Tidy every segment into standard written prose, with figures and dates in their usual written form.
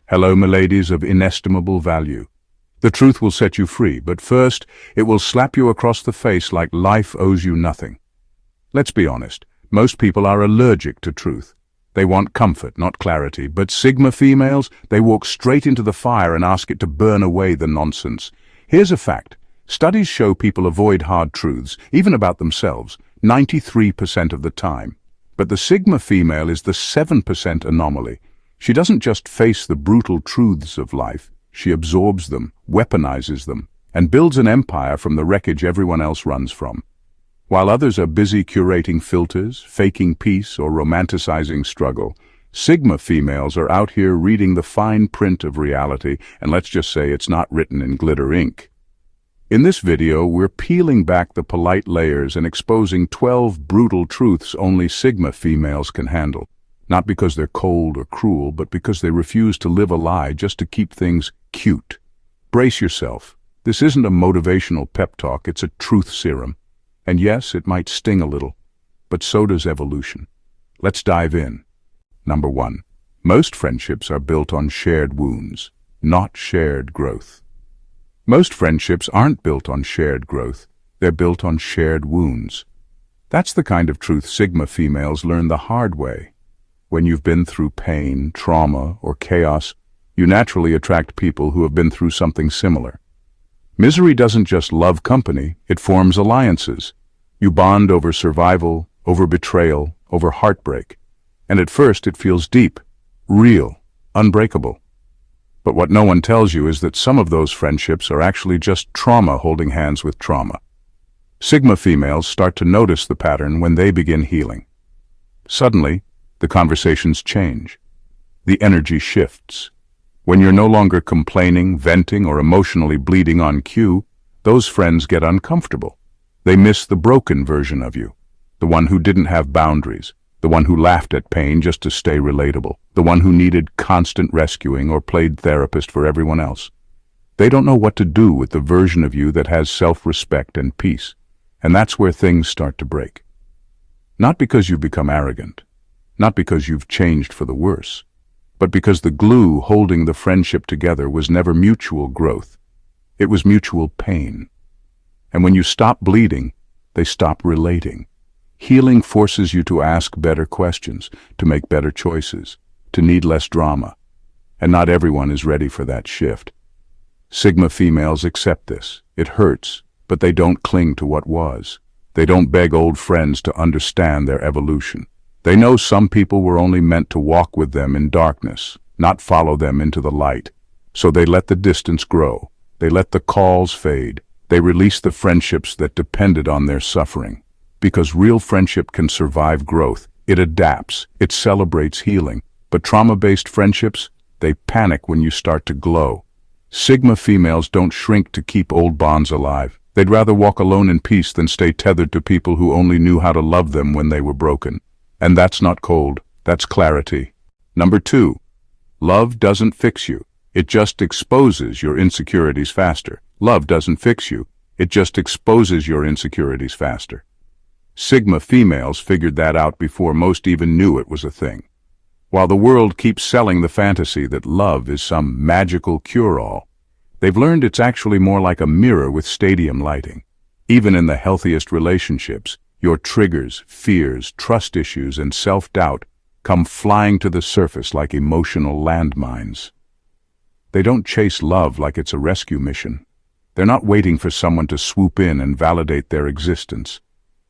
Hello, miladies of inestimable value. The truth will set you free, but first, it will slap you across the face like life owes you nothing. Let's be honest, most people are allergic to truth. They want comfort, not clarity, but Sigma females, they walk straight into the fire and ask it to burn away the nonsense. Here's a fact. Studies show people avoid hard truths, even about themselves, 93% of the time. But the Sigma female is the 7% anomaly. She doesn't just face the brutal truths of life, she absorbs them, weaponizes them, and builds an empire from the wreckage everyone else runs from. While others are busy curating filters, faking peace, or romanticizing struggle, Sigma females are out here reading the fine print of reality, and let's just say it's not written in glitter ink. In this video, we're peeling back the polite layers and exposing 12 brutal truths only Sigma females can handle. Not because they're cold or cruel, but because they refuse to live a lie just to keep things cute. Brace yourself. This isn't a motivational pep talk, it's a truth serum. And yes, it might sting a little, but so does evolution. Let's dive in. Number 1. Most friendships are built on shared wounds, not shared growth. Most friendships aren't built on shared growth, they're built on shared wounds. That's the kind of truth Sigma females learn the hard way. When you've been through pain, trauma, or chaos, you naturally attract people who have been through something similar. Misery doesn't just love company, it forms alliances. You bond over survival, over betrayal, over heartbreak. And at first it feels deep, real, unbreakable. But what no one tells you is that some of those friendships are actually just trauma holding hands with trauma. Sigma females start to notice the pattern when they begin healing. Suddenly, the conversations change. The energy shifts. When you're no longer complaining, venting, or emotionally bleeding on cue, those friends get uncomfortable. They miss the broken version of you, the one who didn't have boundaries, the one who laughed at pain just to stay relatable, the one who needed constant rescuing or played therapist for everyone else. They don't know what to do with the version of you that has self-respect and peace, and that's where things start to break. Not because you've become arrogant, not because you've changed for the worse, but because the glue holding the friendship together was never mutual growth. It was mutual pain. And when you stop bleeding, they stop relating. Healing forces you to ask better questions, to make better choices, to need less drama. And not everyone is ready for that shift. Sigma females accept this. It hurts, but they don't cling to what was. They don't beg old friends to understand their evolution. They know some people were only meant to walk with them in darkness, not follow them into the light. So they let the distance grow. They let the calls fade. They release the friendships that depended on their suffering. Because real friendship can survive growth. It adapts. It celebrates healing. But trauma-based friendships, they panic when you start to glow. Sigma females don't shrink to keep old bonds alive. They'd rather walk alone in peace than stay tethered to people who only knew how to love them when they were broken. And that's not cold. That's clarity. Number 2. Love doesn't fix you. It just exposes your insecurities faster. Love doesn't fix you. It just exposes your insecurities faster. Sigma females figured that out before most even knew it was a thing. While the world keeps selling the fantasy that love is some magical cure-all, they've learned it's actually more like a mirror with stadium lighting. Even in the healthiest relationships, your triggers, fears, trust issues, and self-doubt come flying to the surface like emotional landmines. They don't chase love like it's a rescue mission. They're not waiting for someone to swoop in and validate their existence,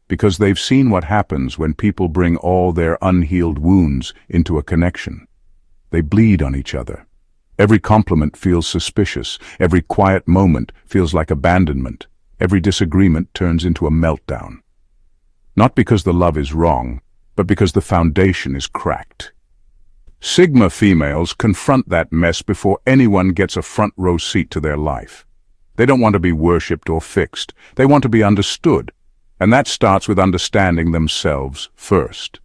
because they've seen what happens when people bring all their unhealed wounds into a connection. They bleed on each other. Every compliment feels suspicious. Every quiet moment feels like abandonment. Every disagreement turns into a meltdown. Not because the love is wrong, but because the foundation is cracked. Sigma females confront that mess before anyone gets a front row seat to their life. They don't want to be worshipped or fixed. They want to be understood. And that starts with understanding themselves first.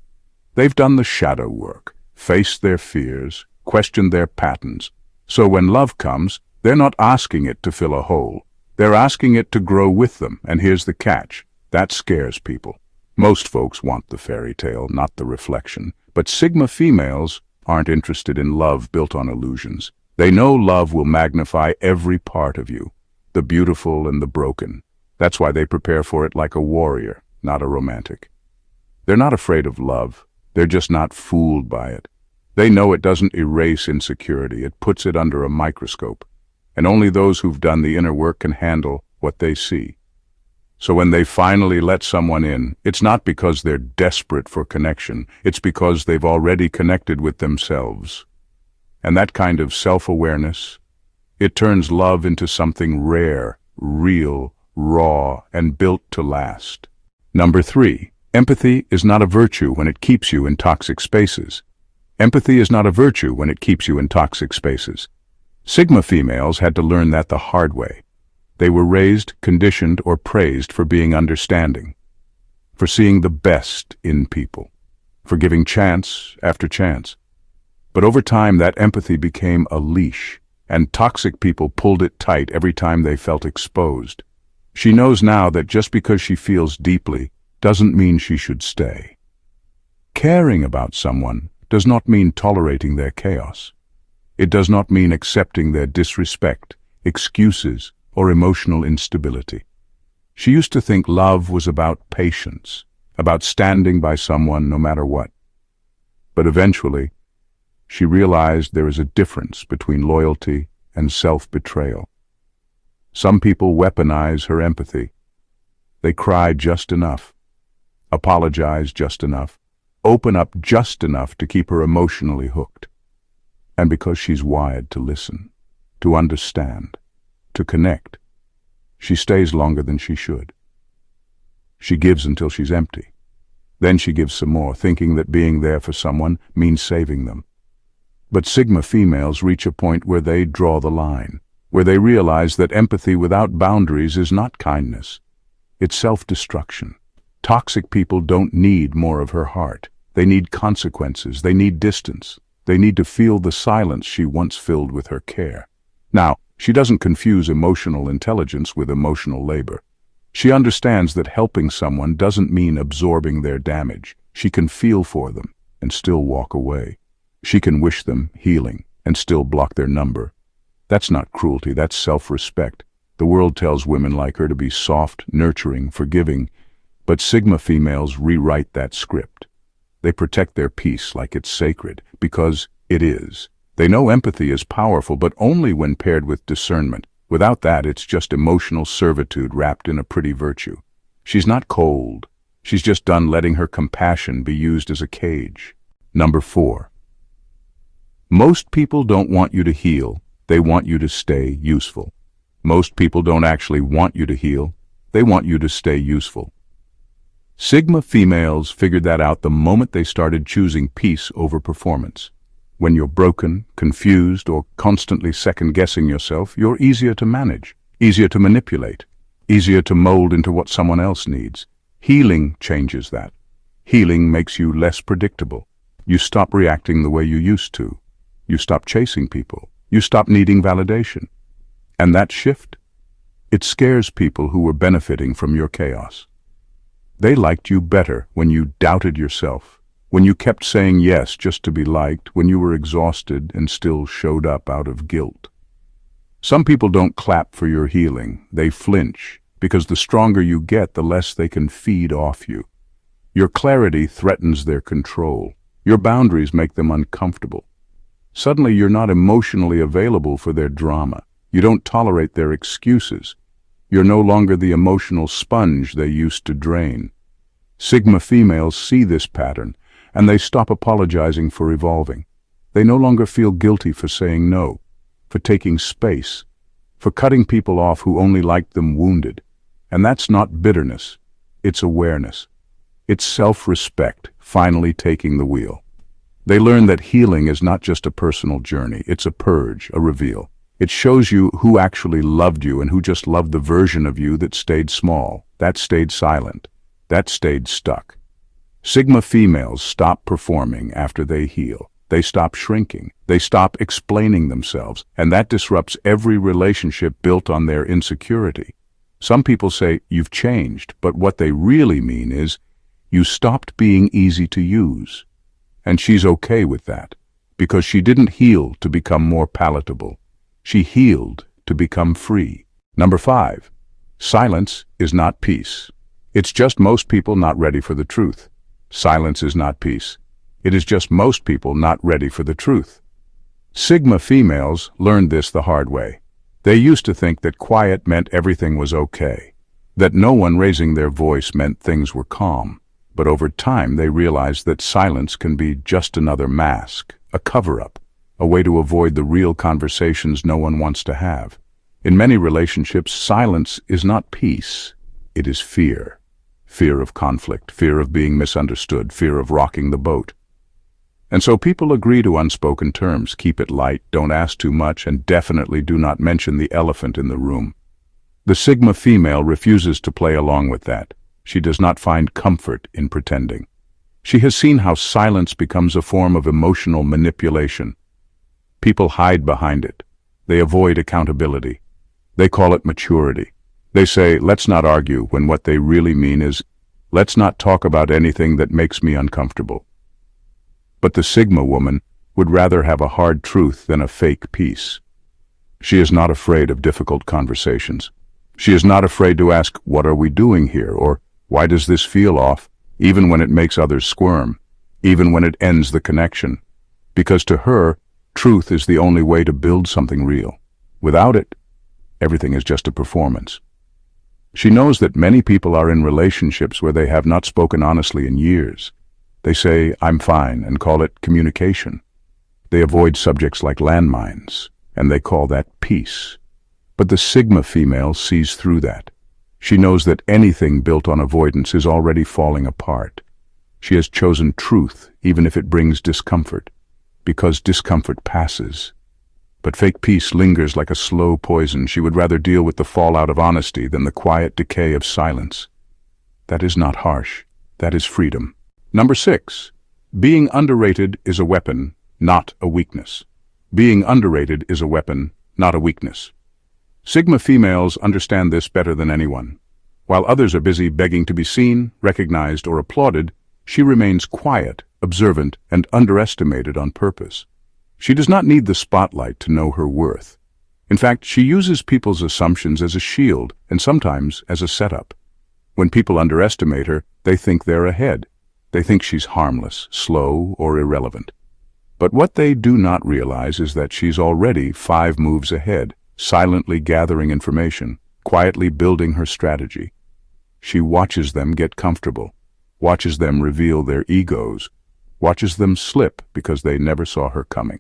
They've done the shadow work, faced their fears, questioned their patterns. So when love comes, they're not asking it to fill a hole. They're asking it to grow with them. And here's the catch. That scares people. Most folks want the fairy tale, not the reflection. But Sigma females aren't interested in love built on illusions. They know love will magnify every part of you, the beautiful and the broken. That's why they prepare for it like a warrior, not a romantic. They're not afraid of love. They're just not fooled by it. They know it doesn't erase insecurity. It puts it under a microscope. And only those who've done the inner work can handle what they see. So when they finally let someone in, it's not because they're desperate for connection. It's because they've already connected with themselves. And that kind of self-awareness, it turns love into something rare, real, raw, and built to last. Number 3, empathy is not a virtue when it keeps you in toxic spaces. Empathy is not a virtue when it keeps you in toxic spaces. Sigma females had to learn that the hard way. They were raised, conditioned, or praised for being understanding, for seeing the best in people, for giving chance after chance. But over time, that empathy became a leash, and toxic people pulled it tight every time they felt exposed. She knows now that just because she feels deeply doesn't mean she should stay. Caring about someone does not mean tolerating their chaos. It does not mean accepting their disrespect, excuses, or emotional instability. She used to think love was about patience, about standing by someone no matter what. But eventually, she realized there is a difference between loyalty and self-betrayal. Some people weaponize her empathy. They cry just enough, apologize just enough, open up just enough to keep her emotionally hooked. And because she's wired to listen, to understand, to connect, she stays longer than she should. She gives until she's empty. Then she gives some more, thinking that being there for someone means saving them. But Sigma females reach a point where they draw the line, where they realize that empathy without boundaries is not kindness. It's self-destruction. Toxic people don't need more of her heart. They need consequences. They need distance. They need to feel the silence she once filled with her care. Now, she doesn't confuse emotional intelligence with emotional labor. She understands that helping someone doesn't mean absorbing their damage. She can feel for them and still walk away. She can wish them healing and still block their number. That's not cruelty, that's self-respect. The world tells women like her to be soft, nurturing, forgiving, but Sigma females rewrite that script. They protect their peace like it's sacred, because it is. They know empathy is powerful, but only when paired with discernment. Without that, it's just emotional servitude wrapped in a pretty virtue. She's not cold. She's just done letting her compassion be used as a cage. Number 4. Most people don't want you to heal. They want you to stay useful. Most people don't actually want you to heal. They want you to stay useful. Sigma females figured that out the moment they started choosing peace over performance. When you're broken, confused, or constantly second-guessing yourself, you're easier to manage, easier to manipulate, easier to mold into what someone else needs. Healing changes that. Healing makes you less predictable. You stop reacting the way you used to. You stop chasing people. You stop needing validation. And that shift? It scares people who were benefiting from your chaos. They liked you better when you doubted yourself, when you kept saying yes just to be liked, when you were exhausted and still showed up out of guilt. Some people don't clap for your healing. They flinch, because the stronger you get, the less they can feed off you. Your clarity threatens their control. Your boundaries make them uncomfortable. Suddenly you're not emotionally available for their drama. You don't tolerate their excuses. You're no longer the emotional sponge they used to drain. Sigma females see this pattern, and they stop apologizing for evolving. They no longer feel guilty for saying no, for taking space, for cutting people off who only liked them wounded. And that's not bitterness. It's awareness. It's self-respect, finally taking the wheel. They learn that healing is not just a personal journey. It's a purge, a reveal. It shows you who actually loved you and who just loved the version of you that stayed small, that stayed silent, that stayed stuck. Sigma females stop performing after they heal. They stop shrinking. They stop explaining themselves, and that disrupts every relationship built on their insecurity. Some people say, "You've changed," but what they really mean is, you stopped being easy to use. And she's okay with that, because she didn't heal to become more palatable. She healed to become free. Number 5. Silence is not peace. It's just most people not ready for the truth. Silence is not peace. It is just most people not ready for the truth. Sigma females learned this the hard way. They used to think that quiet meant everything was okay, that no one raising their voice meant things were calm. But over time they realized that silence can be just another mask, a cover-up, a way to avoid the real conversations no one wants to have. In many relationships, silence is not peace, it is fear. Fear of conflict, fear of being misunderstood, fear of rocking the boat. And so people agree to unspoken terms: keep it light, don't ask too much, and definitely do not mention the elephant in the room. The Sigma female refuses to play along with that. She does not find comfort in pretending. She has seen how silence becomes a form of emotional manipulation. People hide behind it. They avoid accountability. They call it maturity. They say, let's not argue, when what they really mean is, let's not talk about anything that makes me uncomfortable. But the Sigma woman would rather have a hard truth than a fake peace. She is not afraid of difficult conversations. She is not afraid to ask, what are we doing here? Or, why does this feel off? Even when it makes others squirm. Even when it ends the connection. Because to her, truth is the only way to build something real. Without it, everything is just a performance. She knows that many people are in relationships where they have not spoken honestly in years. They say, I'm fine, and call it communication. They avoid subjects like landmines, and they call that peace. But the Sigma female sees through that. She knows that anything built on avoidance is already falling apart. She has chosen truth, even if it brings discomfort, because discomfort passes. But fake peace lingers like a slow poison. She would rather deal with the fallout of honesty than the quiet decay of silence. That is not harsh. That is freedom. Number 6. Being underrated is a weapon, not a weakness. Being underrated is a weapon, not a weakness. Sigma females understand this better than anyone. While others are busy begging to be seen, recognized, or applauded, she remains quiet, observant, and underestimated on purpose. She does not need the spotlight to know her worth. In fact, she uses people's assumptions as a shield, and sometimes as a setup. When people underestimate her, they think they're ahead. They think she's harmless, slow, or irrelevant. But what they do not realize is that she's already 5 moves ahead, silently gathering information, quietly building her strategy. She watches them get comfortable, watches them reveal their egos, watches them slip because they never saw her coming.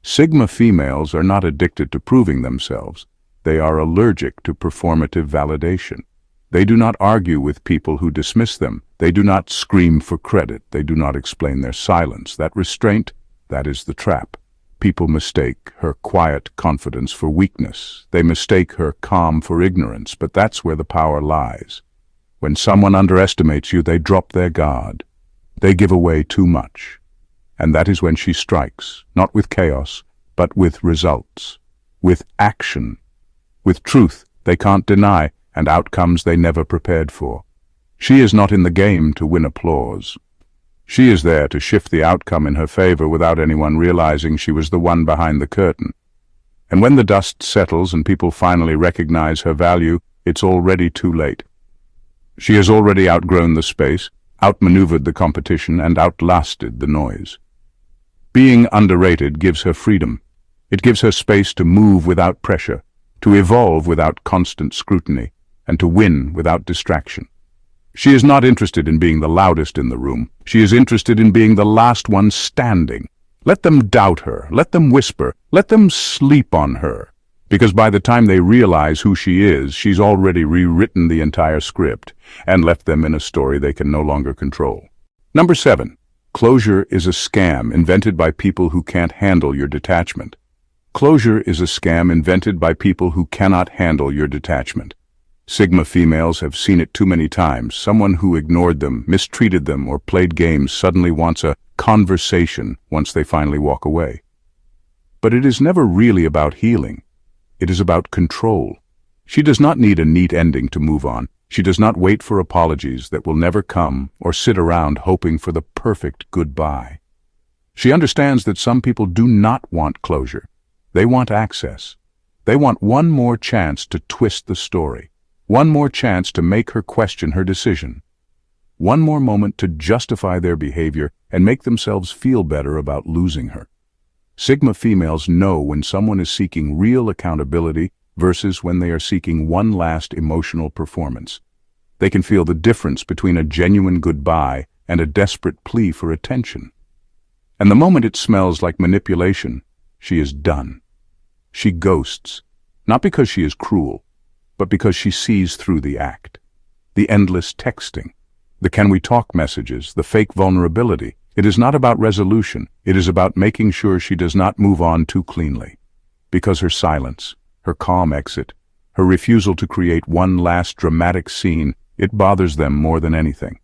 Sigma females are not addicted to proving themselves. They are allergic to performative validation. They do not argue with people who dismiss them. They do not scream for credit. They do not explain their silence. That restraint, that is the trap. People mistake her quiet confidence for weakness. They mistake her calm for ignorance, but that's where the power lies. When someone underestimates you, they drop their guard. They give away too much. And that is when she strikes, not with chaos, but with results, with action, with truth they can't deny, and outcomes they never prepared for. She is not in the game to win applause. She is there to shift the outcome in her favor without anyone realizing she was the one behind the curtain. And when the dust settles and people finally recognize her value, it's already too late. She has already outgrown the space, outmaneuvered the competition, and outlasted the noise. Being underrated gives her freedom. It gives her space to move without pressure, to evolve without constant scrutiny, and to win without distraction. She is not interested in being the loudest in the room. She is interested in being the last one standing. Let them doubt her. Let them whisper. Let them sleep on her. Because by the time they realize who she is, she's already rewritten the entire script and left them in a story they can no longer control. Number 7. Closure is a scam invented by people who can't handle your detachment. Closure is a scam invented by people who cannot handle your detachment. Sigma females have seen it too many times. Someone who ignored them, mistreated them, or played games suddenly wants a conversation once they finally walk away. But it is never really about healing. It is about control. She does not need a neat ending to move on. She does not wait for apologies that will never come or sit around hoping for the perfect goodbye. She understands that some people do not want closure. They want access. They want one more chance to twist the story, one more chance to make her question her decision, one more moment to justify their behavior and make themselves feel better about losing her. Sigma females know when someone is seeking real accountability versus when they are seeking one last emotional performance. They can feel the difference between a genuine goodbye and a desperate plea for attention. And the moment it smells like manipulation, she is done. She ghosts, not because she is cruel, but because she sees through the act. The endless texting, the "can we talk" messages, the fake vulnerability. It is not about resolution. It is about making sure she does not move on too cleanly. Because her silence, her calm exit, her refusal to create one last dramatic scene, it bothers them more than anything.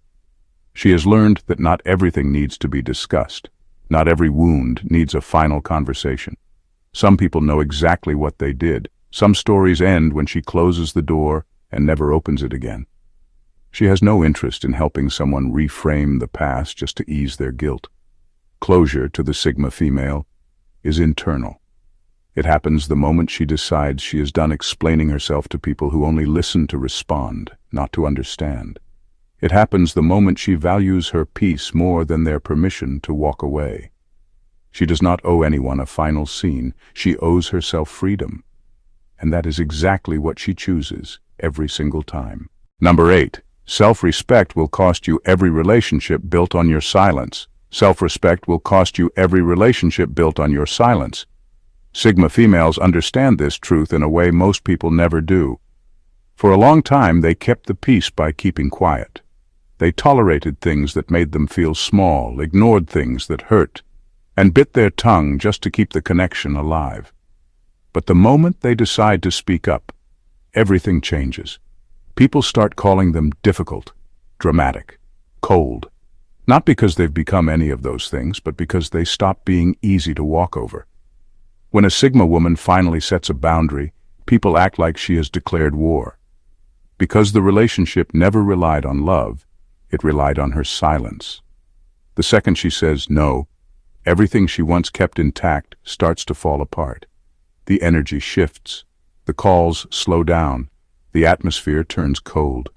She has learned that not everything needs to be discussed. Not every wound needs a final conversation. Some people know exactly what they did. Some stories end when she closes the door and never opens it again. She has no interest in helping someone reframe the past just to ease their guilt. Closure, to the Sigma female, is internal. It happens the moment she decides she is done explaining herself to people who only listen to respond, not to understand. It happens the moment she values her peace more than their permission to walk away. She does not owe anyone a final scene. She owes herself freedom. And that is exactly what she chooses every single time. Number 8. Self-respect will cost you every relationship built on your silence. Self-respect will cost you every relationship built on your silence. Sigma females understand this truth in a way most people never do. For a long time, they kept the peace by keeping quiet. They tolerated things that made them feel small, ignored things that hurt, and bit their tongue just to keep the connection alive. But the moment they decide to speak up, everything changes. People start calling them difficult, dramatic, cold. Not because they've become any of those things, but because they stop being easy to walk over. When a Sigma woman finally sets a boundary, people act like she has declared war. Because the relationship never relied on love, it relied on her silence. The second she says no, everything she once kept intact starts to fall apart. The energy shifts. The calls slow down. The atmosphere turns cold.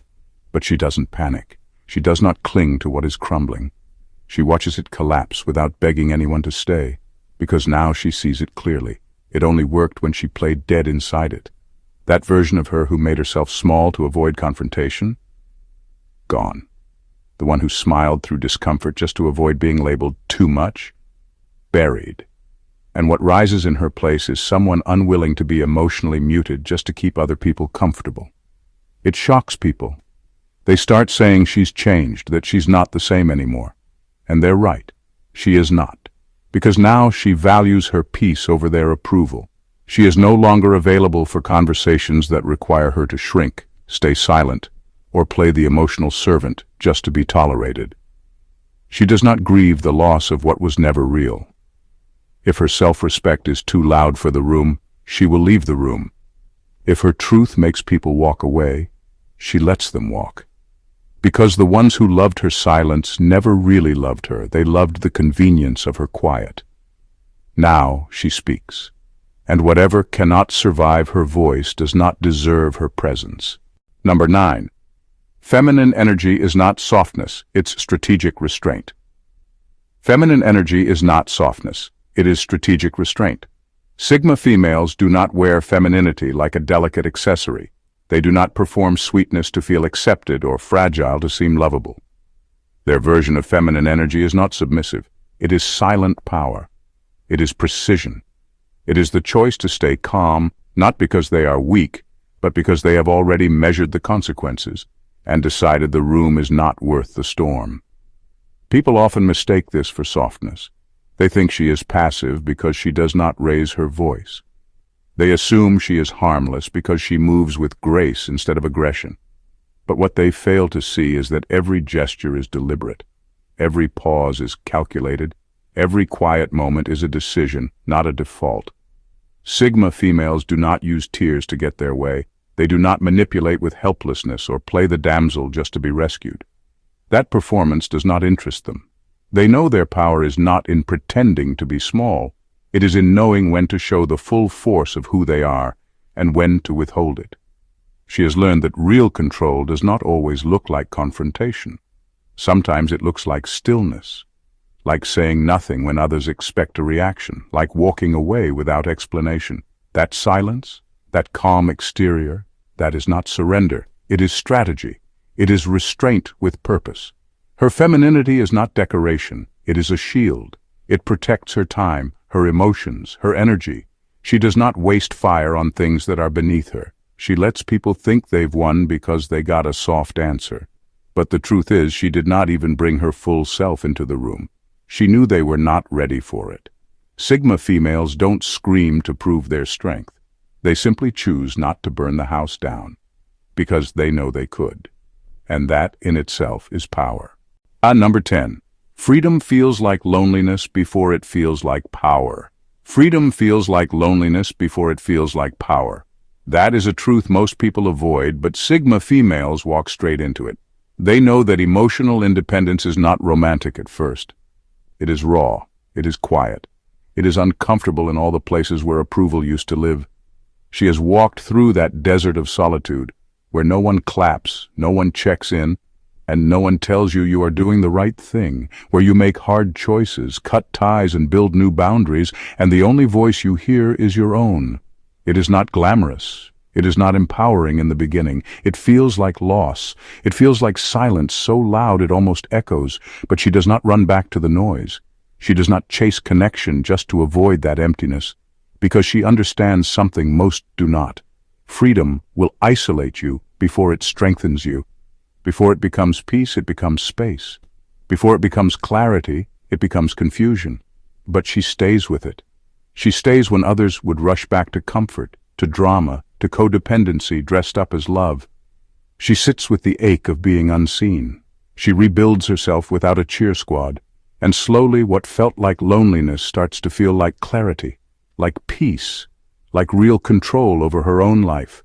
But she doesn't panic. She does not cling to what is crumbling. She watches it collapse without begging anyone to stay, because now she sees it clearly. It only worked when she played dead inside it. That version of her who made herself small to avoid confrontation? Gone. The one who smiled through discomfort just to avoid being labeled too much? Buried. And what rises in her place is someone unwilling to be emotionally muted just to keep other people comfortable. It shocks people. They start saying she's changed, that she's not the same anymore. And they're right. She is not. Because now she values her peace over their approval. She is no longer available for conversations that require her to shrink, stay silent, or play the emotional servant just to be tolerated. She does not grieve the loss of what was never real. If her self-respect is too loud for the room, she will leave the room. If her truth makes people walk away, she lets them walk. Because the ones who loved her silence never really loved her. They loved the convenience of her quiet. Now she speaks. And whatever cannot survive her voice does not deserve her presence. Number 9. Feminine energy is not softness, it's strategic restraint. Feminine energy is not softness. It is strategic restraint. Sigma females do not wear femininity like a delicate accessory. They do not perform sweetness to feel accepted or fragile to seem lovable. Their version of feminine energy is not submissive. It is silent power. It is precision. It is the choice to stay calm, not because they are weak, but because they have already measured the consequences and decided the room is not worth the storm. People often mistake this for softness. They think she is passive because she does not raise her voice. They assume she is harmless because she moves with grace instead of aggression. But what they fail to see is that every gesture is deliberate. Every pause is calculated. Every quiet moment is a decision, not a default. Sigma females do not use tears to get their way. They do not manipulate with helplessness or play the damsel just to be rescued. That performance does not interest them. They know their power is not in pretending to be small. It is in knowing when to show the full force of who they are and when to withhold it. She has learned that real control does not always look like confrontation. Sometimes it looks like stillness, like saying nothing when others expect a reaction, like walking away without explanation. That silence, that calm exterior, that is not surrender. It is strategy. It is restraint with purpose. Her femininity is not decoration. It is a shield. It protects her time, her emotions, her energy. She does not waste fire on things that are beneath her. She lets people think they've won because they got a soft answer. But the truth is, she did not even bring her full self into the room. She knew they were not ready for it. Sigma females don't scream to prove their strength. They simply choose not to burn the house down, because they know they could. And that in itself is power. Number 10. Freedom feels like loneliness before it feels like power. Freedom feels like loneliness before it feels like power. That is a truth most people avoid, but Sigma females walk straight into it. They know that emotional independence is not romantic at first. It is raw. It is quiet. It is uncomfortable in all the places where approval used to live. She has walked through that desert of solitude, where no one claps, no one checks in, and no one tells you you are doing the right thing, where you make hard choices, cut ties, and build new boundaries, and the only voice you hear is your own. It is not glamorous. It is not empowering in the beginning. It feels like loss. It feels like silence so loud it almost echoes, but she does not run back to the noise. She does not chase connection just to avoid that emptiness, because she understands something most do not. Freedom will isolate you before it strengthens you. Before it becomes peace, it becomes space. Before it becomes clarity, it becomes confusion. But she stays with it. She stays when others would rush back to comfort, to drama, to codependency dressed up as love. She sits with the ache of being unseen. She rebuilds herself without a cheer squad. And slowly what felt like loneliness starts to feel like clarity, like peace, like real control over her own life.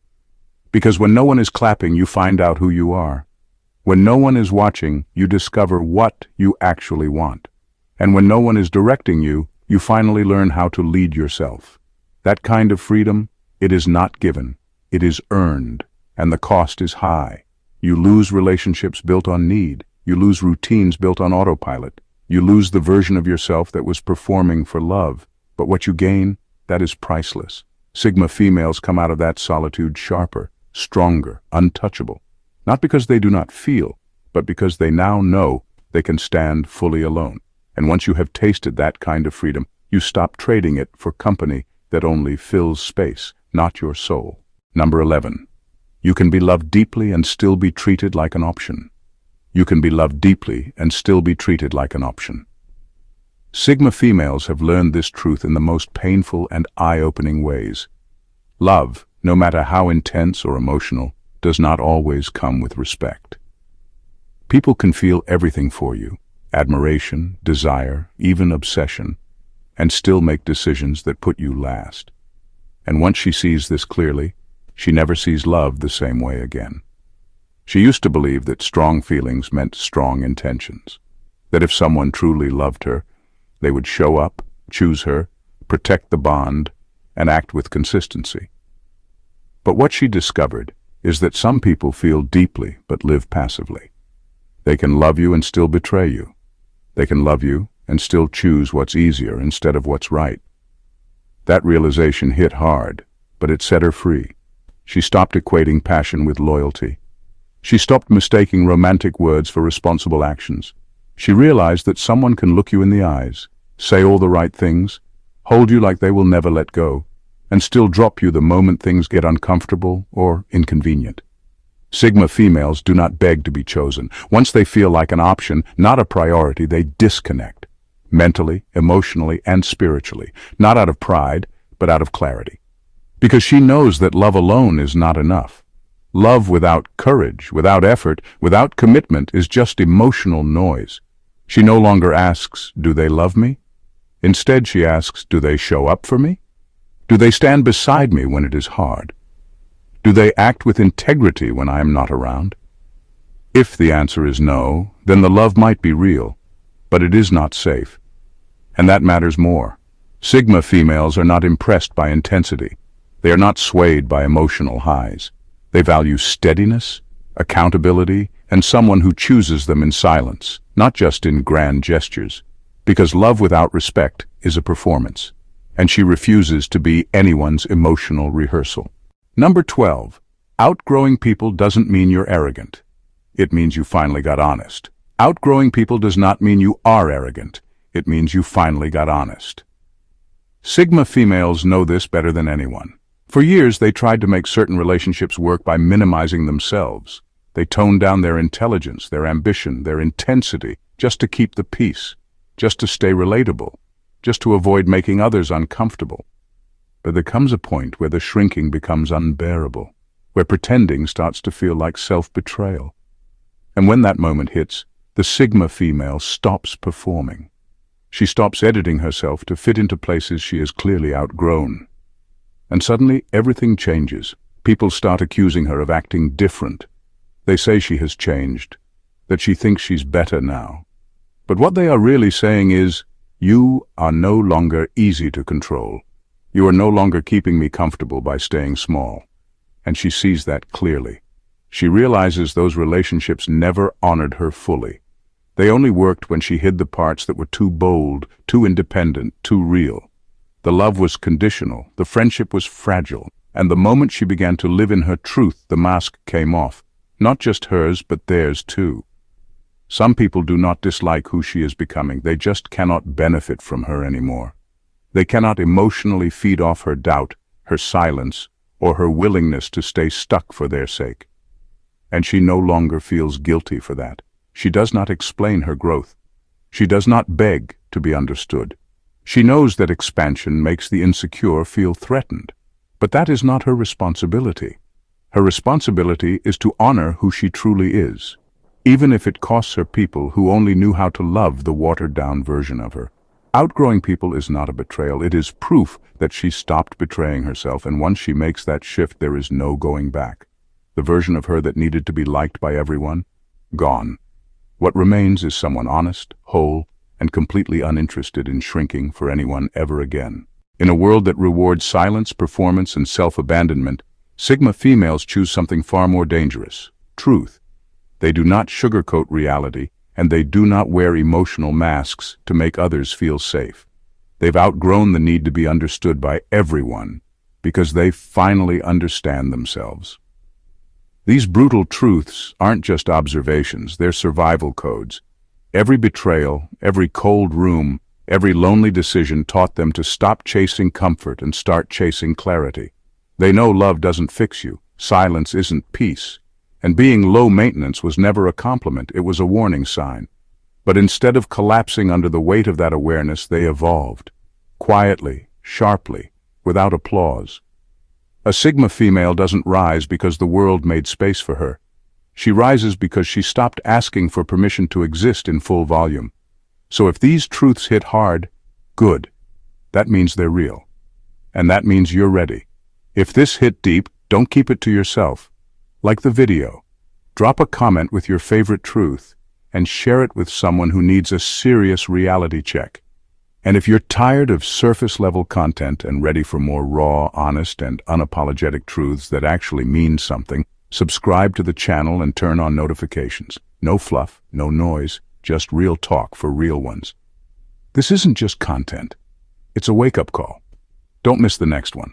Because when no one is clapping, you find out who you are. When no one is watching, you discover what you actually want. And when no one is directing you, you finally learn how to lead yourself. That kind of freedom, it is not given. It is earned, and the cost is high. You lose relationships built on need. You lose routines built on autopilot. You lose the version of yourself that was performing for love. But what you gain, that is priceless. Sigma females come out of that solitude sharper, stronger, untouchable. Not because they do not feel, but because they now know they can stand fully alone. And once you have tasted that kind of freedom, you stop trading it for company that only fills space, not your soul. Number 11. You can be loved deeply and still be treated like an option. You can be loved deeply and still be treated like an option. Sigma females have learned this truth in the most painful and eye-opening ways. Love, no matter how intense or emotional, does not always come with respect. People can feel everything for you, admiration, desire, even obsession, and still make decisions that put you last. And once she sees this clearly, she never sees love the same way again. She used to believe that strong feelings meant strong intentions, that if someone truly loved her, they would show up, choose her, protect the bond, and act with consistency. But what she discovered is that some people feel deeply but live passively. They can love you and still betray you. They can love you and still choose what's easier instead of what's right. That realization hit hard, but it set her free. She stopped equating passion with loyalty. She stopped mistaking romantic words for responsible actions. She realized that someone can look you in the eyes, say all the right things, hold you like they will never let go, and still drop you the moment things get uncomfortable or inconvenient. Sigma females do not beg to be chosen. Once they feel like an option, not a priority, they disconnect. Mentally, emotionally, and spiritually. Not out of pride, but out of clarity. Because she knows that love alone is not enough. Love without courage, without effort, without commitment is just emotional noise. She no longer asks, do they love me? Instead, she asks, do they show up for me? Do they stand beside me when it is hard? Do they act with integrity when I am not around? If the answer is no, then the love might be real, but it is not safe. And that matters more. Sigma females are not impressed by intensity. They are not swayed by emotional highs. They value steadiness, accountability, and someone who chooses them in silence, not just in grand gestures. Because love without respect is a performance, and she refuses to be anyone's emotional rehearsal. Number 12. Outgrowing people doesn't mean you're arrogant. It means you finally got honest. Outgrowing people does not mean you are arrogant. It means you finally got honest. Sigma females know this better than anyone. For years, they tried to make certain relationships work by minimizing themselves. They toned down their intelligence, their ambition, their intensity, just to keep the peace, just to stay relatable, just to avoid making others uncomfortable. But there comes a point where the shrinking becomes unbearable, where pretending starts to feel like self-betrayal. And when that moment hits, the Sigma female stops performing. She stops editing herself to fit into places she has clearly outgrown. And suddenly, everything changes. People start accusing her of acting different. They say she has changed, that she thinks she's better now. But what they are really saying is, you are no longer easy to control. You are no longer keeping me comfortable by staying small. And she sees that clearly. She realizes those relationships never honored her fully. They only worked when she hid the parts that were too bold, too independent, too real. The love was conditional, the friendship was fragile, and the moment she began to live in her truth, the mask came off. Not just hers, but theirs too. Some people do not dislike who she is becoming, they just cannot benefit from her anymore. They cannot emotionally feed off her doubt, her silence, or her willingness to stay stuck for their sake. And she no longer feels guilty for that. She does not explain her growth. She does not beg to be understood. She knows that expansion makes the insecure feel threatened. But that is not her responsibility. Her responsibility is to honor who she truly is, even if it costs her people who only knew how to love the watered-down version of her. Outgrowing people is not a betrayal. It is proof that she stopped betraying herself, and once she makes that shift, there is no going back. The version of her that needed to be liked by everyone, gone. What remains is someone honest, whole, and completely uninterested in shrinking for anyone ever again. In a world that rewards silence, performance, and self-abandonment, Sigma females choose something far more dangerous: truth. They do not sugarcoat reality, and they do not wear emotional masks to make others feel safe. They've outgrown the need to be understood by everyone because they finally understand themselves. These brutal truths aren't just observations, they're survival codes. Every betrayal, every cold room, every lonely decision taught them to stop chasing comfort and start chasing clarity. They know love doesn't fix you, silence isn't peace, and being low maintenance was never a compliment, it was a warning sign. But instead of collapsing under the weight of that awareness, they evolved. Quietly, sharply, without applause. A Sigma female doesn't rise because the world made space for her. She rises because she stopped asking for permission to exist in full volume. So if these truths hit hard, good. That means they're real. And that means you're ready. If this hit deep, don't keep it to yourself. Like the video, drop a comment with your favorite truth and share it with someone who needs a serious reality check. And if you're tired of surface-level content and ready for more raw, honest, and unapologetic truths that actually mean something, subscribe to the channel and turn on notifications. No fluff, no noise, just real talk for real ones. This isn't just content. It's a wake-up call. Don't miss the next one.